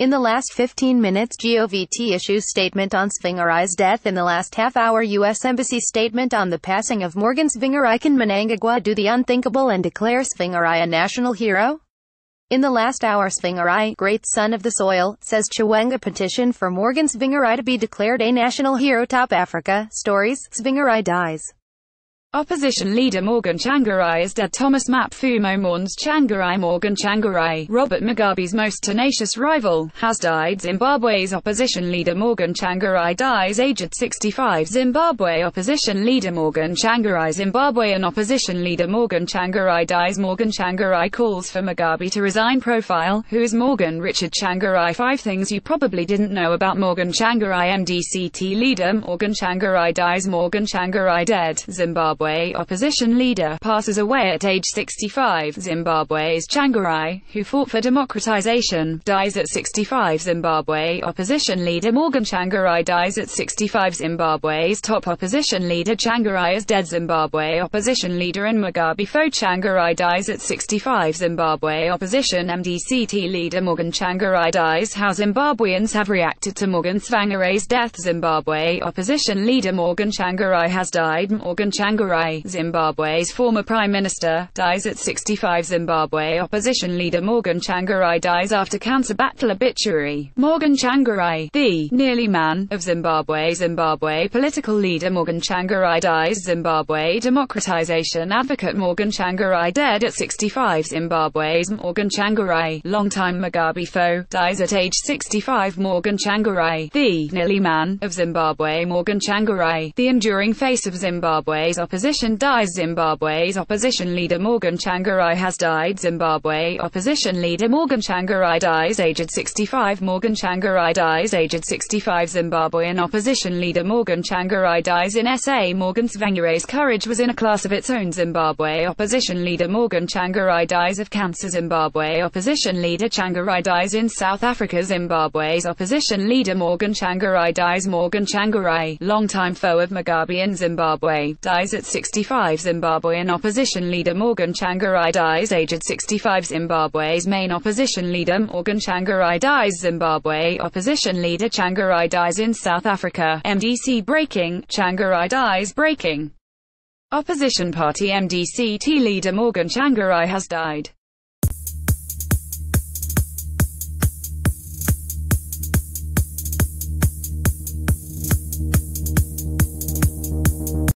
In the last 15 minutes, Govt issues statement on Tsvangirai's death. In the last half-hour, U.S. Embassy statement on the passing of Morgan Tsvangirai. Can Mnangagwa do the unthinkable and declare Tsvangirai a national hero? In the last hour, Tsvangirai, great son of the soil, says Chiwenga petition for Morgan Tsvangirai to be declared a national hero. Top Africa stories. Tsvangirai dies. Opposition leader Morgan Tsvangirai is dead. Thomas Mapfumo mourns Tsvangirai. Morgan Tsvangirai, Robert Mugabe's most tenacious rival, has died. Zimbabwe's opposition leader Morgan Tsvangirai dies aged 65. Zimbabwe opposition leader Morgan Tsvangirai. Zimbabwean opposition leader Morgan Tsvangirai dies. Morgan Tsvangirai calls for Mugabe to resign. Profile: who is Morgan Richard Tsvangirai? 5 things you probably didn't know about Morgan Tsvangirai. MDC-T leader Morgan Tsvangirai dies. Morgan Tsvangirai dead. Zimbabwe opposition leader passes away at age 65. Zimbabwe's Tsvangirai, who fought for democratization, dies at 65. Zimbabwe opposition leader Morgan Tsvangirai dies at 65. Zimbabwe's top opposition leader Tsvangirai is dead. Zimbabwe opposition leader and Mugabe foe Tsvangirai dies at 65. Zimbabwe opposition MDC-T leader Morgan Tsvangirai dies. How Zimbabweans have reacted to Morgan Tsvangirai's death. Zimbabwe opposition leader Morgan Tsvangirai has died. Morgan Tsvangirai, Zimbabwe's former prime minister, dies at 65. Zimbabwe opposition leader Morgan Tsvangirai dies after cancer battle. Obituary: Morgan Tsvangirai, the nearly man of Zimbabwe. Zimbabwe political leader Morgan Tsvangirai dies. Zimbabwe democratization advocate Morgan Tsvangirai dead at 65. Zimbabwe's Morgan Tsvangirai, longtime Mugabe foe, dies at age 65. Morgan Tsvangirai, the nearly man of Zimbabwe. Morgan Tsvangirai, the enduring face of Zimbabwe's opposition, dies. Zimbabwe's opposition leader Morgan Tsvangirai has died. Zimbabwe opposition leader Morgan Tsvangirai dies aged 65. Morgan Tsvangirai dies aged 65. Zimbabwean opposition leader Morgan Tsvangirai dies in SA. Morgan Tsvangirai's courage was in a class of its own. Zimbabwe opposition leader Morgan Tsvangirai dies of cancer. Zimbabwe opposition leader Tsvangirai dies in South Africa. Zimbabwe's opposition leader Morgan Tsvangirai dies. Morgan Tsvangirai, longtime foe of Mugabe in Zimbabwe, dies at 65. Zimbabwean opposition leader Morgan Tsvangirai dies aged 65. Zimbabwe's main opposition leader Morgan Tsvangirai dies. Zimbabwe opposition leader Tsvangirai dies in South Africa. MDC breaking: Tsvangirai dies. Breaking: opposition party MDC-T leader Morgan Tsvangirai has died.